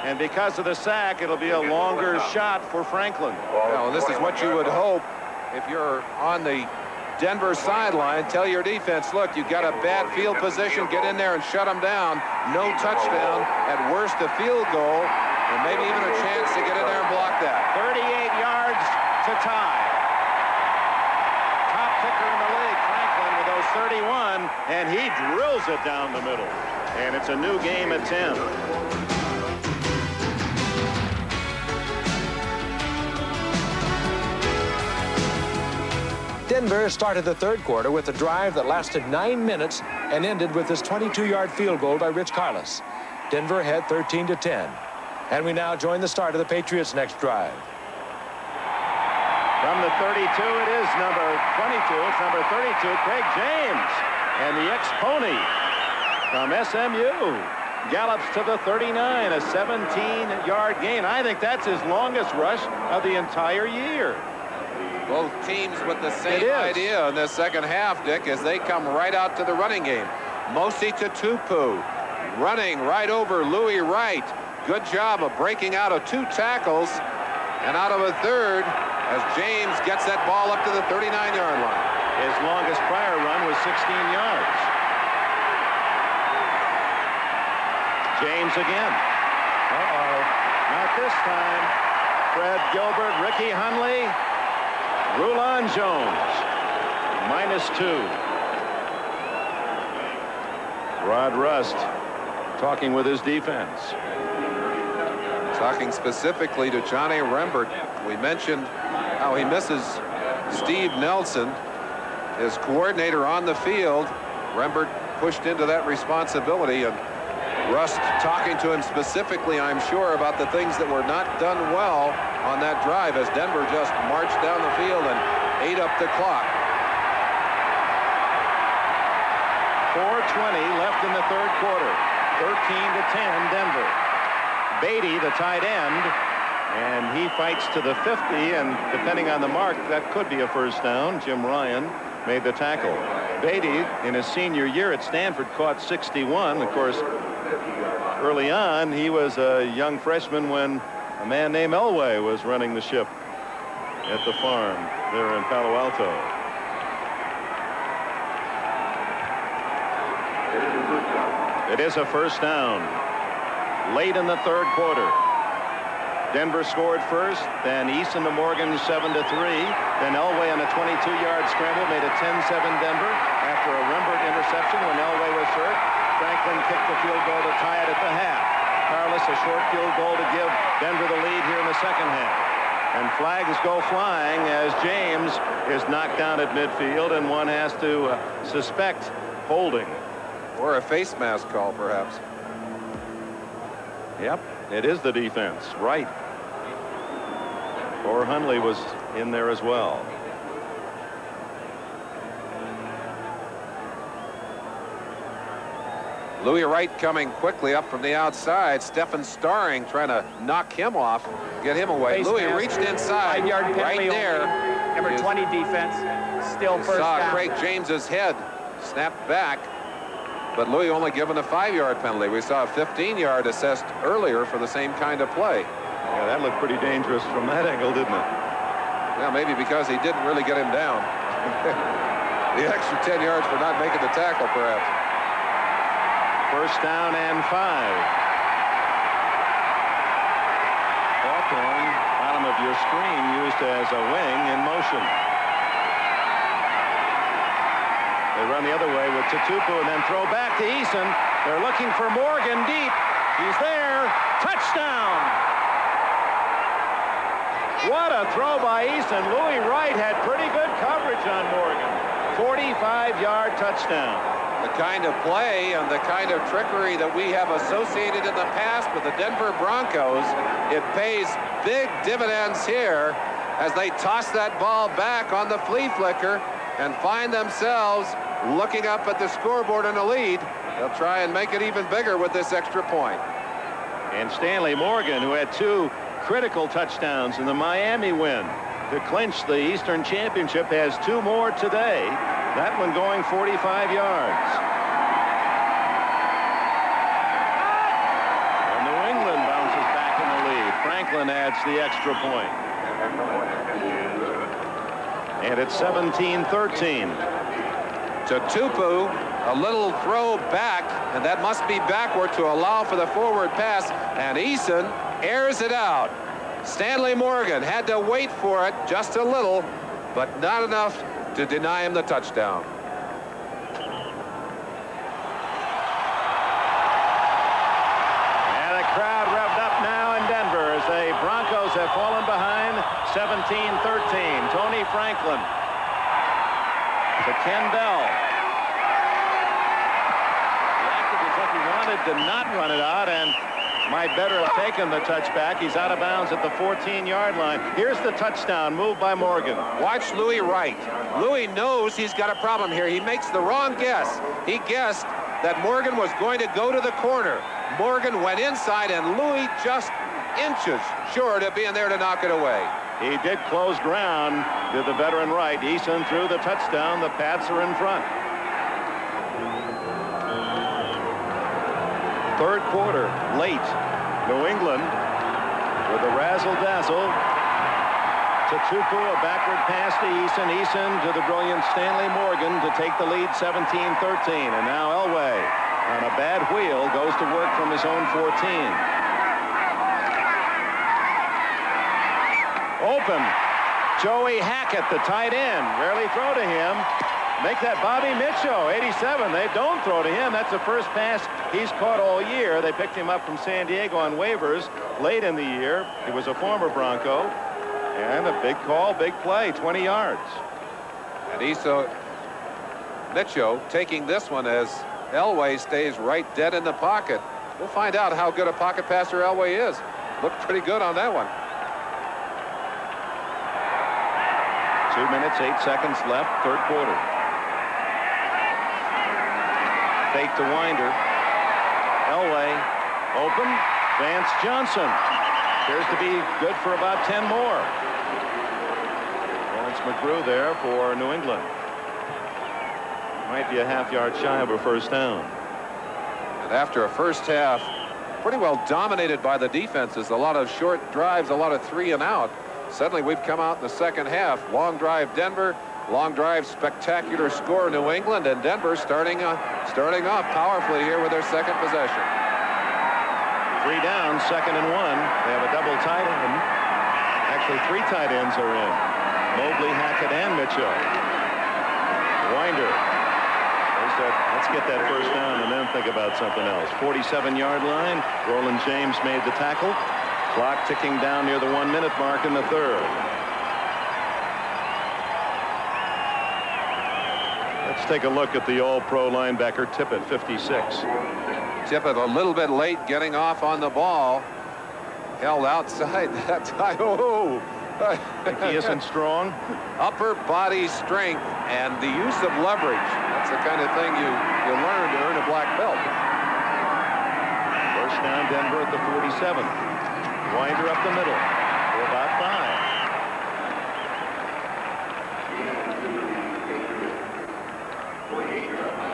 And because of the sack, it'll be a longer shot for Franklin. Well, this is what you would hope if you're on the Denver sideline. Tell your defense, look, you got a bad field position. Get in there and shut them down. No touchdown. At worst, a field goal. And maybe even a chance to get in there and block that. 38 yards to tie. Top kicker in the league, Franklin, with those 31, and he drills it down the middle. And it's a new game at 10. Denver started the third quarter with a drive that lasted 9 minutes and ended with this 22-yard field goal by Rich Karlis. Denver had 13-10. And we now join the start of the Patriots' next drive. From the 32, it is number 22. It's number 32, Craig James. And the ex-Pony from SMU gallops to the 39, a 17-yard gain. I think that's his longest rush of the entire year. Both teams with the same idea in the second half, Dick, as they come right out to the running game. Mosi Tatupu running right over Louis Wright. Good job of breaking out of 2 tackles and out of a third as James gets that ball up to the 39-yard line. His longest prior run was 16 yards. James again. Uh-oh. Not this time. Fred Gilbert, Ricky Hundley, Rulon Jones. -2. Rod Rust talking with his defense. Talking specifically to Johnny Rembert. We mentioned how he misses Steve Nelson, his coordinator on the field. Rembert pushed into that responsibility, and Rust talking to him specifically, I'm sure, about the things that were not done well on that drive as Denver just marched down the field and ate up the clock. 4:20 left in the third quarter. 13-10 Denver. Beatty, the tight end, and he fights to the 50, and depending on the mark, that could be a first down. Jim Ryan made the tackle. Beatty, in his senior year at Stanford, caught 61. Of course, early on, he was a young freshman when a man named Elway was running the ship at the farm there in Palo Alto. It is a first down. Late in the third quarter. Denver scored first, then Eason to Morgan 7-3. Then Elway on a 22-yard scramble made it 10-7 Denver after a Rembert interception when Elway was hurt. Franklin kicked the field goal to tie it at the half. Karlis a short field goal to give Denver the lead here in the second half. And flags go flying as James is knocked down at midfield, and one has to suspect holding. Or a face mask call, perhaps. Yep, it is the defense, right. Or Hundley was in there as well. Louis Wright coming quickly up from the outside. Stephen Starring trying to knock him off, get him away. Face Louis mask. reached inside, 5-yard penalty right there. Number 20 defense, still first Saw down. Craig James's head snapped back. But Louis only given a 5-yard penalty. We saw a 15-yard assessed earlier for the same kind of play. Yeah, that looked pretty dangerous from that angle, didn't it? Yeah, maybe because he didn't really get him down. The extra 10 yards for not making the tackle, perhaps. First down and 5. Hawthorne, bottom of your screen, used as a wing in motion. They run the other way with Tatupu and then throw back to Eason. They're looking for Morgan deep. He's there. Touchdown. What a throw by Eason. Louis Wright had pretty good coverage on Morgan. 45-yard touchdown. The kind of play and the kind of trickery that we have associated in the past with the Denver Broncos, it pays big dividends here as they toss that ball back on the flea flicker and find themselves looking up at the scoreboard in the lead. They'll try and make it even bigger with this extra point. And Stanley Morgan, who had 2 critical touchdowns in the Miami win to clinch the Eastern Championship, has 2 more today. That one going 45 yards. And New England bounces back Franklin adds the extra point. And it's 17-13. To Tupu, a little throw back, and that must be backward to allow for the forward pass, and Eason airs it out. Stanley Morgan had to wait for it just a little, but not enough to deny him the touchdown. And the crowd revved up now in Denver as the Broncos have fallen behind 17-13. Tony Franklin to Kendall. He acted as if he wanted to not run it out and might better have taken the touchback. He's out of bounds at the 14-yard line. Here's the touchdown move by Morgan. Watch Louis Wright. Louis knows he's got a problem here. He makes the wrong guess. He guessed that Morgan was going to go to the corner. Morgan went inside, and Louis just inches short of being there to knock it away. He did close ground, did the veteran Wright. Eason threw the touchdown. The Pats are in front. Third quarter, late. New England with a razzle-dazzle. To Tupu, a backward pass to Eason. Eason to the brilliant Stanley Morgan to take the lead 17-13. And now Elway on a bad wheel goes to work from his own 14. Open. Joey Hackett, the tight end. Rarely throw to him. Make that Bobby Mitchell, 87. They don't throw to him. That's the first pass he's caught all year. They picked him up from San Diego on waivers late in the year. He was a former Bronco. And a big call, big play, 20 yards. And Mitchell taking this one as Elway stays right dead in the pocket. We'll find out how good a pocket passer Elway is. Looked pretty good on that one. 2 minutes, 8 seconds left, third quarter. Fake to Winder. Elway, open. Vance Johnson. Appears to be good for about 10 more. Lawrence McGrew there for New England. Might be a half-yard shy of a first down. And after a first half, pretty well dominated by the defenses, a lot of short drives, a lot of 3 and out. Suddenly we've come out in the second half. Long drive Denver, long drive spectacular score New England, and Denver starting off powerfully here with their second possession. 3 down, 2nd and 1. They have a double tight end. Actually 3 tight ends are in. Mobley, Hackett, and Mitchell. Winder. They said, let's get that first down and then think about something else. 47-yard line. Roland James made the tackle. Clock ticking down near the 1-minute mark in the third. Let's take a look at the all-pro linebacker Tippett, 56. Tippett a little bit late getting off on the ball. Held outside that time. Oh! Think he isn't strong? Upper body strength and the use of leverage. That's the kind of thing you learn to earn a black belt. First down Denver at the 47. Winder up the middle for about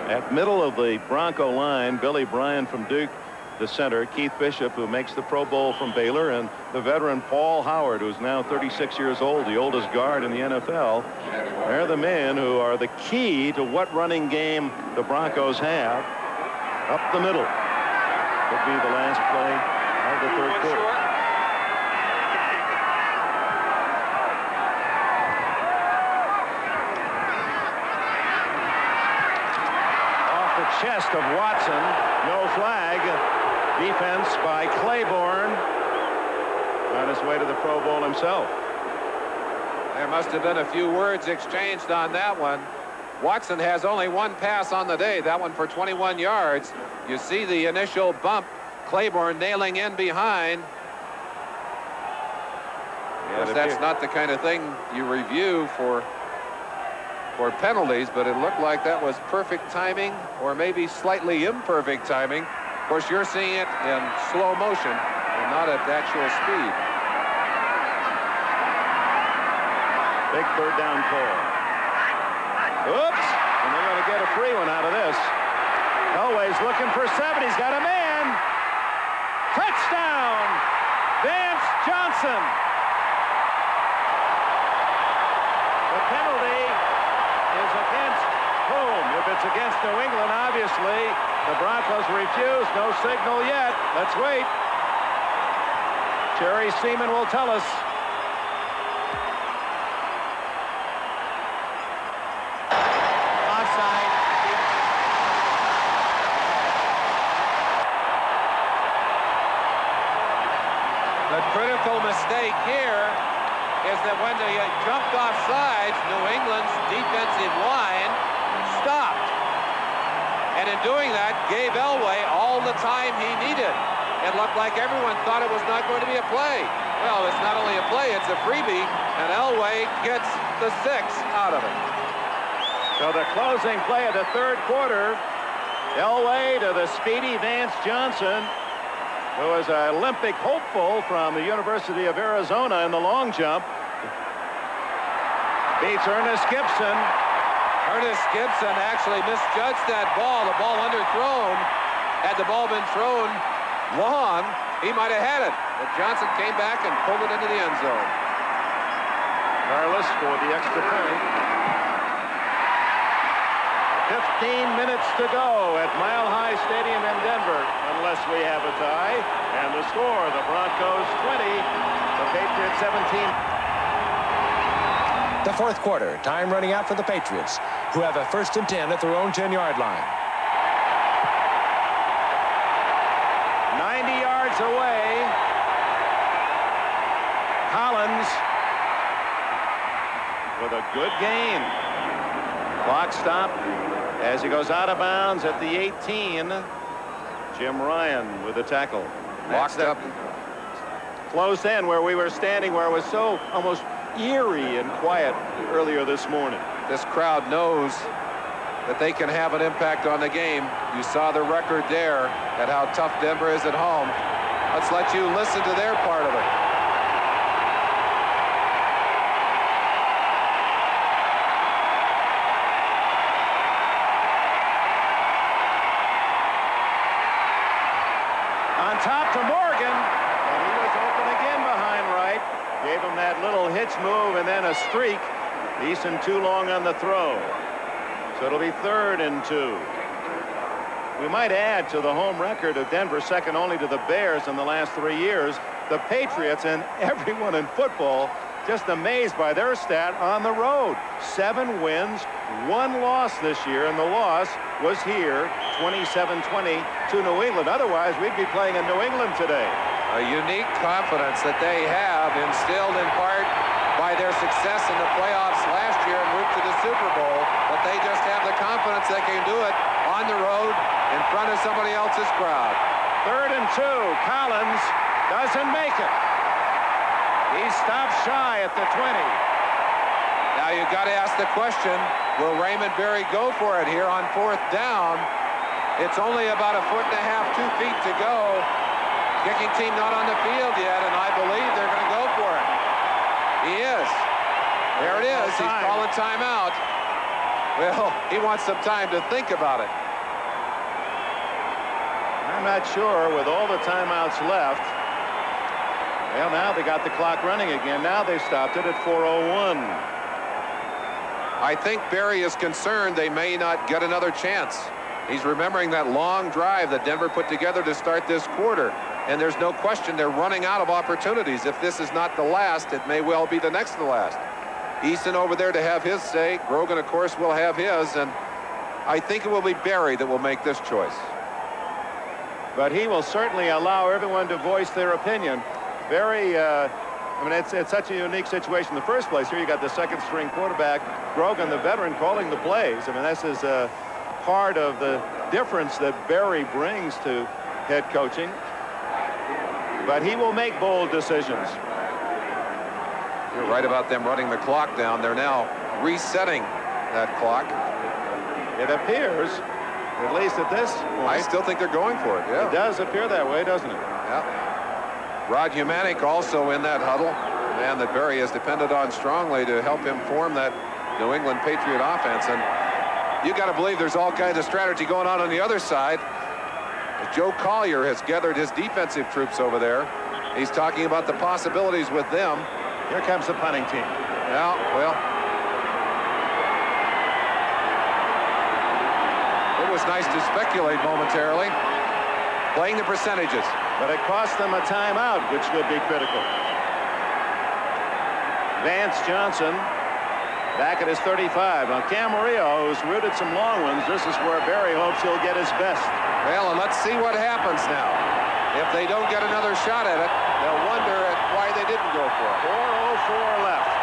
5. At middle of the Bronco line, Billy Bryan from Duke, the center, Keith Bishop, who makes the Pro Bowl from Baylor, and the veteran Paul Howard, who's now 36 years old, the oldest guard in the NFL. They're the men who are the key to what running game the Broncos have. Up the middle could be the last play of the third quarter. Chest of Watson, no flag. Defense by Claiborne on his way to the Pro Bowl himself. There must have been a few words exchanged on that one. Watson has only 1 pass on the day, that one for 21 yards. You see the initial bump, Claiborne nailing in behind. Yeah, that's not the kind of thing you review for penalties, but it looked like that was perfect timing, or maybe slightly imperfect timing. Of course, you're seeing it in slow motion and not at actual speed. Big third down call. Oops! And they're going to get a free one out of this. Elway's looking for 7. He's got a man. Touchdown! Vance Johnson. The penalty is against whom? If it's against New England, obviously. The Broncos refuse. No signal yet. Let's wait. Jerry Seaman will tell us. Offside. The critical mistake here is that when they jumped off sides, New England's defensive line stopped. And in doing that, gave Elway all the time he needed. It looked like everyone thought it was not going to be a play. Well, it's not only a play, it's a freebie, and Elway gets the 6 out of it. So the closing play of the third quarter, Elway to the speedy Vance Johnson, who is an Olympic hopeful from the University of Arizona in the long jump. Beats Ernest Gibson. Ernest Gibson actually misjudged that ball. The ball underthrown. Had the ball been thrown long, he might have had it. But Johnson came back and pulled it into the end zone. Carlos for the extra point. 15 minutes to go at Mile High Stadium in Denver, unless we have a tie. And the score, the Broncos 20, the Patriots 17. The fourth quarter, time running out for the Patriots, who have a 1st and 10 at their own 10-yard line. 90 yards away. Collins with a good gain. Clock stopped as he goes out of bounds at the 18. Jim Ryan with the tackle. Locked up. Close in where we were standing, where it was so almost eerie and quiet earlier this morning. This crowd knows that they can have an impact on the game. You saw the record there at how tough Denver is at home. Let's let you listen to their part of it. On top to Morgan, and he was open again behind right. Gave him that little hitch move and then a streak. Eason too long on the throw. So it'll be 3rd and 2. We might add to the home record of Denver, second only to the Bears in the last 3 years. The Patriots and everyone in football just amazed by their stat on the road. 7 wins, 1 loss this year, and the loss was here, 27-20 to New England. Otherwise, we'd be playing in New England today. A unique confidence that they have, instilled in part by their success in the playoffs last year en route to the Super Bowl, but they just have the confidence they can do it on the road in front of somebody else's crowd. 3rd and 2. Collins doesn't make it. He stops shy at the 20. Now you've got to ask the question, will Raymond Berry go for it here on 4th down? It's only about 1.5 feet, 2 feet to go. Kicking team not on the field yet, and I believe they're going to go for it. He is. There it is. He's calling timeout. Well, he wants some time to think about it. I'm not sure with all the timeouts left. Well, now they got the clock running again. Now they stopped it at 4:01. I think Berry is concerned they may not get another chance. He's remembering that long drive that Denver put together to start this quarter. And there's no question they're running out of opportunities. If this is not the last, it may well be the next to the last. Eason over there to have his say. Grogan, of course, will have his. And I think it will be Berry that will make this choice. But he will certainly allow everyone to voice their opinion. Berry, I mean, it's such a unique situation in the first place. Here you got the 2nd-string quarterback, Grogan, the veteran, calling the plays. I mean, this is part of the difference that Berry brings to head coaching. But he will make bold decisions. You're right about them running the clock down. They're now resetting that clock. It appears, at least at this point. I still think they're going for it, yeah. It does appear that way, doesn't it? Yeah. Rod Humanik also in that huddle. A man that Berry has depended on strongly to help him form that New England Patriot offense. And you got to believe there's all kinds of strategy going on the other side. Joe Collier has gathered his defensive troops over there. He's talking about the possibilities with them. Here comes the punting team. Yeah, well, it was nice to speculate momentarily, playing the percentages. But it cost them a timeout, which could be critical. Vance Johnson back at his 35. Now Camarillo, who's rooted some long ones, this is where Barry hopes he'll get his best. Well, and let's see what happens now. If they don't get another shot at it, they'll wonder at why they didn't go for it. 4:04 left.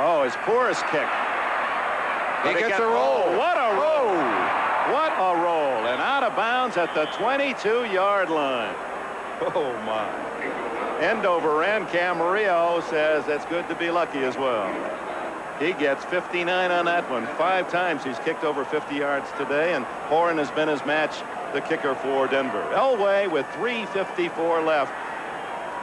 Oh, his poorest kick. He gets a roll. Oh, what a roll! What a roll! And out of bounds at the 22-yard line. Oh, my. End over end. Camarillo says that's good to be lucky as well. He gets 59 on that one. 5 times he's kicked over 50 yards today, and Horan has been his match, the kicker for Denver. Elway with 3:54 left.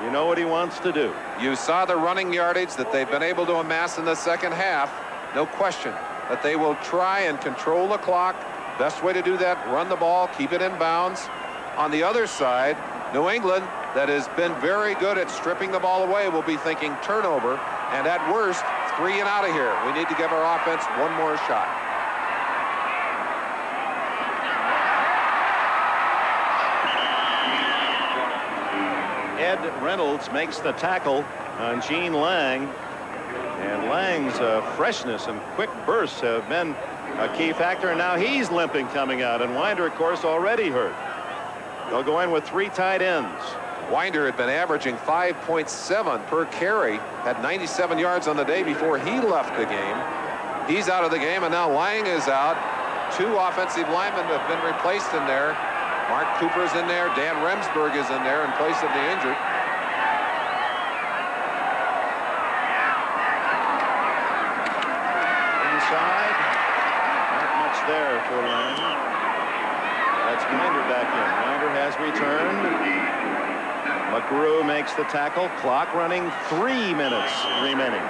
You know what he wants to do. You saw the running yardage that they've been able to amass in the second half. No question that they will try and control the clock. Best way to do that, run the ball, keep it in bounds. On the other side, New England, that has been very good at stripping the ball away, will be thinking turnover, and at worst, 3 and out of here. We need to give our offense one more shot. Ed Reynolds makes the tackle on Gene Lang, and Lang's freshness and quick bursts have been a key factor, and now he's limping coming out, and Winder, of course, already hurt. They'll go in with 3 tight ends. Winder had been averaging 5.7 per carry, had 97 yards on the day before he left the game. He's out of the game, and now Lang is out. 2 offensive linemen have been replaced in there. Mark Cooper's in there. Dan Remsburg is in there in place of the injured. Inside, not much there for Lang. That's Winder back in. Winder has returned. McGrew makes the tackle. Clock running, 3 minutes remaining.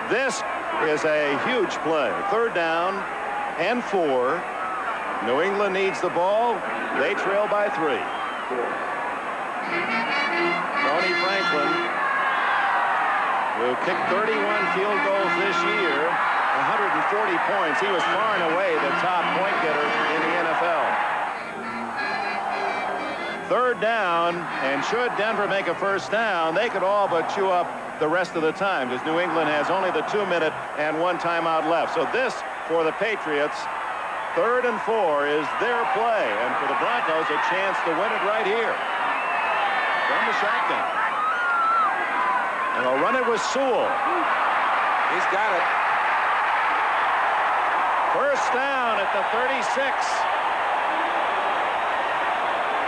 This is a huge play. 3rd down and 4. New England needs the ball. They trail by 3. Tony Franklin, who kicked 31 field goals this year, 140 points. He was far and away the top point getter in the NFL. 3rd down, and should Denver make a 1st down, they could all but chew up the rest of the time, because New England has only the 2-minute and 1 timeout left. So this, for the Patriots, 3rd and 4 is their play, and for the Broncos, a chance to win it right here from the shotgun. And they'll run it with Sewell. He's got it. 1st down at the 36.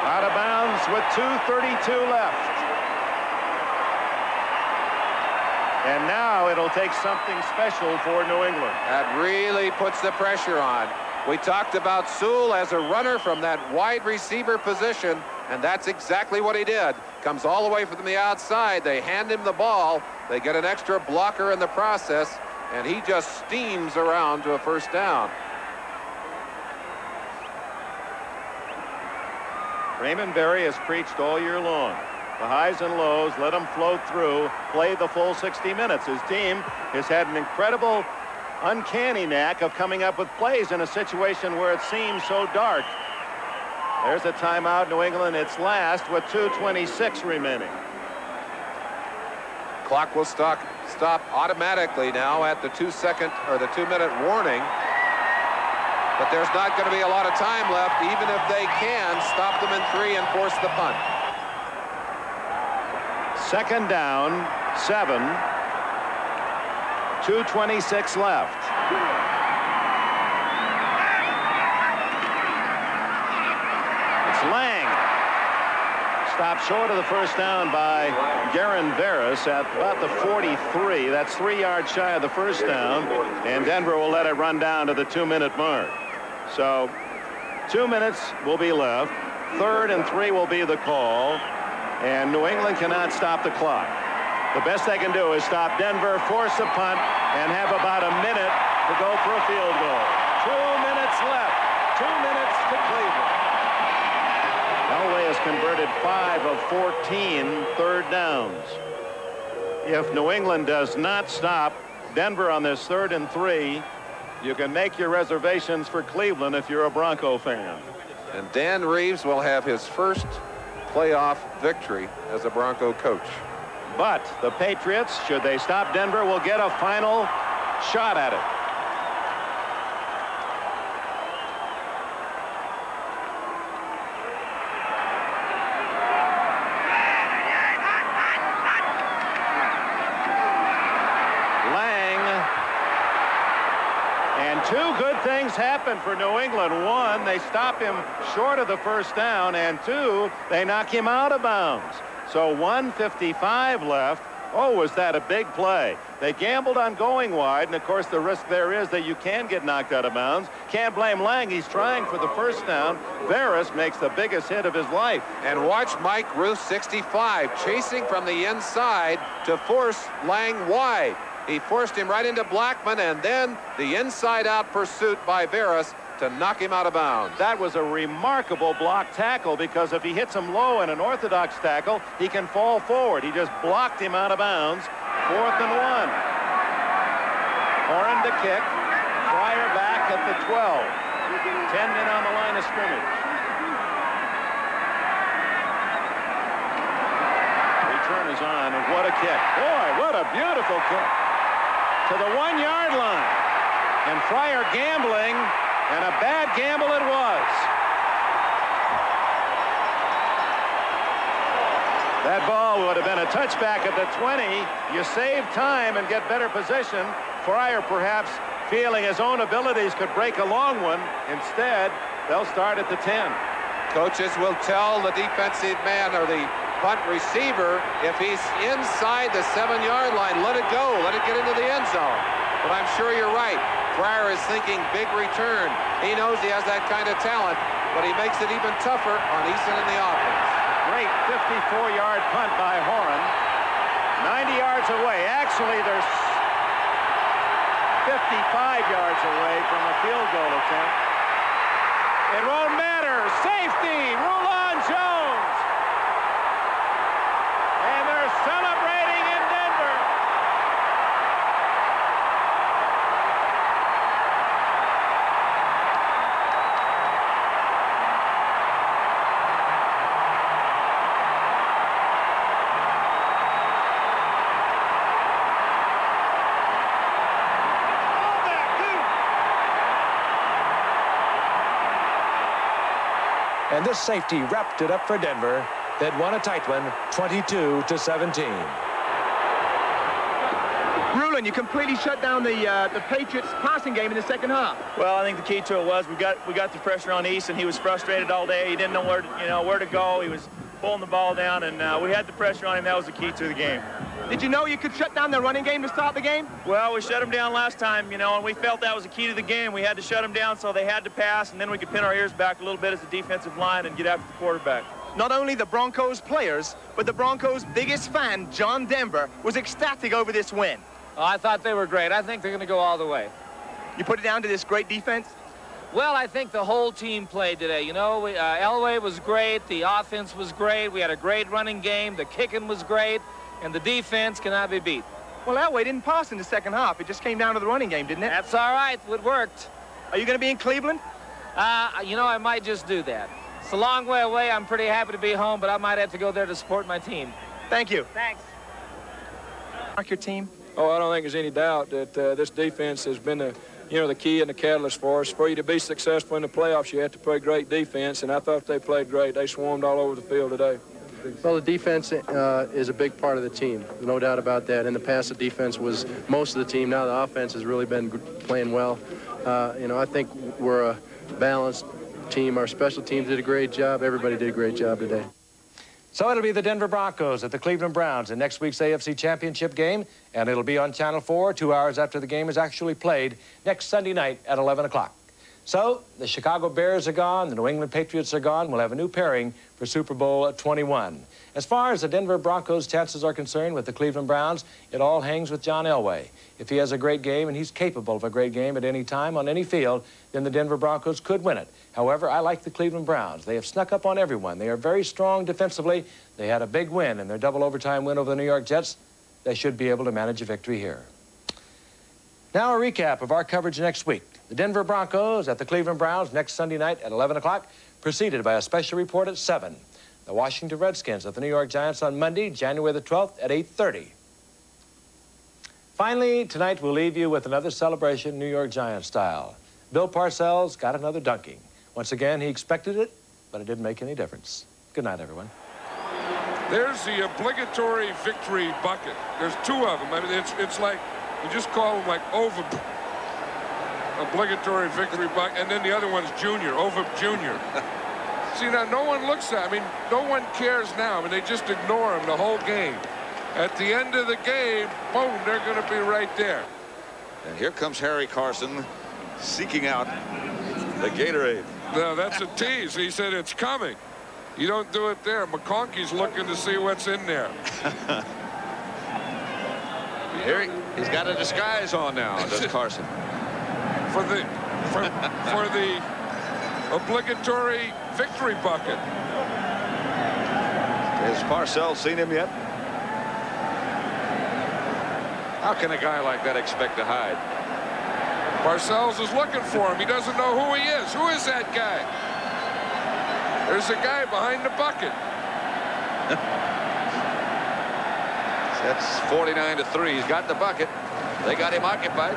Out of bounds with 2:32 left. And now it'll take something special for New England. That really puts the pressure on. We talked about Sewell as a runner from that wide receiver position, and that's exactly what he did. Comes all the way from the outside. They hand him the ball. They get an extra blocker in the process, and he just steams around to a 1st down. Raymond Berry has preached all year long. The highs and lows, let them float through, play the full 60 minutes. His team has had an incredible, uncanny knack of coming up with plays in a situation where it seems so dark. There's a timeout, New England. It's last with 2:26 remaining. Clock will stop automatically now at the 2-minute warning. But there's not going to be a lot of time left, even if they can stop them in 3 and force the punt. 2nd down, 7. 2:26 left. It's Lang. Stopped short of the 1st down by Garin Veras at about the 43. That's 3 yards shy of the 1st down, and Denver will let it run down to the 2-minute mark. So 2 minutes will be left. 3rd and 3 will be the call, and New England cannot stop the clock. The best they can do is stop Denver, force a punt, and have about a minute to go for a field goal. 2 minutes left. 2 minutes to Cleveland. converted 5 of 14 third downs. If New England does not stop Denver on this 3rd and 3, you can make your reservations for Cleveland if you're a Bronco fan. And Dan Reeves will have his first playoff victory as a Bronco coach. But the Patriots, should they stop Denver, will get a final shot at it. Two good things happen for New England. One, they stop him short of the first down, and two, they knock him out of bounds. So 1:55 left. Oh, was that a big play? They gambled on going wide, and of course the risk there is that you can get knocked out of bounds. Can't blame Lang. He's trying for the first down. Veras makes the biggest hit of his life. And watch Mike Ruth, 65, chasing from the inside to force Lang wide. He forced him right into Blackman, and then the inside-out pursuit by Veras to knock him out of bounds. That was a remarkable block tackle, because if he hits him low in an orthodox tackle, he can fall forward. He just blocked him out of bounds. 4th and 1. Horan to kick. Fryer back at the 12. 10 men on the line of scrimmage. Return is on, and what a kick. Boy, what a beautiful kick. To the 1-yard line. And Fryer gambling, and a bad gamble it was. That ball would have been a touchback at the 20. You save time and get better position. Fryer perhaps feeling his own abilities could break a long one. Instead, they'll start at the 10. Coaches will tell the defensive man or the punt receiver, if he's inside the 7-yard line, let it go, let it get into the end zone. But I'm sure you're right. Fryer is thinking big return. He knows he has that kind of talent, but he makes it even tougher on Eason and the offense. Great 54-yard punt by Horan. 90 yards away. Actually, there's 55 yards away from a field goal attempt. It won't matter. Safety, Rulon Jones. And they're celebrating in Denver. And this safety wrapped it up for Denver. They'd won a tight one, 22-17. Rulon, you completely shut down the Patriots passing game in the second half. Well, I think the key to it was we got the pressure on Eason. He was frustrated all day. He didn't know where to go. He was pulling the ball down, and we had the pressure on him. That was the key to the game. Did you know you could shut down the running game to start the game? Well, we shut him down last time, and we felt that was the key to the game. We had to shut him down so they had to pass, and then we could pin our ears back a little bit as a defensive line and get after the quarterback. Not only the Broncos players, but the Broncos' biggest fan, John Denver, was ecstatic over this win. Oh, I thought they were great. I think they're going to go all the way. You put it down to this great defense? Well, I think the whole team played today. Elway was great. The offense was great. We had a great running game. The kicking was great. And the defense cannot be beat. Well, Elway didn't pass in the second half. It just came down to the running game, didn't it? That's all right. It worked. Are you going to be in Cleveland? I might just do that. It's a long way away. I'm pretty happy to be home, but I might have to go there to support my team. Thank you. Thanks. Mark your team. Oh, I don't think there's any doubt that this defense has been the key and the catalyst for us. For you to be successful in the playoffs, you have to play great defense, and I thought they played great. They swarmed all over the field today. Well, the defense is a big part of the team, no doubt about that. In the past, the defense was most of the team. Now the offense has really been playing well. I think we're a balanced team. Our special teams did a great job. Everybody did a great job today. So it'll be the Denver Broncos at the Cleveland Browns in next week's AFC Championship game, and it'll be on Channel 4 2 hours after the game is actually played next Sunday night at 11 o'clock. So the Chicago Bears are gone, the New England Patriots are gone. We'll have a new pairing for Super Bowl 21. As far as the Denver Broncos' chances are concerned with the Cleveland Browns, it all hangs with John Elway. If he has a great game, and he's capable of a great game at any time on any field, then the Denver Broncos could win it. However, I like the Cleveland Browns. They have snuck up on everyone. They are very strong defensively. They had a big win in their double overtime win over the New York Jets. They should be able to manage a victory here. Now a recap of our coverage next week. The Denver Broncos at the Cleveland Browns next Sunday night at 11 o'clock, preceded by a special report at 7. The Washington Redskins at the New York Giants on Monday, January the 12th at 8:30. Finally, tonight we'll leave you with another celebration New York Giants style. Bill Parcells got another dunking. Once again, he expected it, but it didn't make any difference. Good night, everyone. There's the obligatory victory bucket. There's two of them. I mean, it's like, you just call them like obligatory victory bucket, and then the other one's junior, junior. See, now no one looks at, I mean, no one cares now. I mean, they just ignore him the whole game. At the end of the game, boom, they're going to be right there. And here comes Harry Carson seeking out the Gatorade. No, that's a tease. He said it's coming. You don't do it there. McConkey's looking to see what's in there. Here he's got a disguise on now, does Carson. For the obligatory victory bucket. Has Parcells seen him yet? How can a guy like that expect to hide? Parcells is looking for him. He doesn't know who he is. Who is that guy? There's a guy behind the bucket. That's 49-3. He's got the bucket. They got him occupied.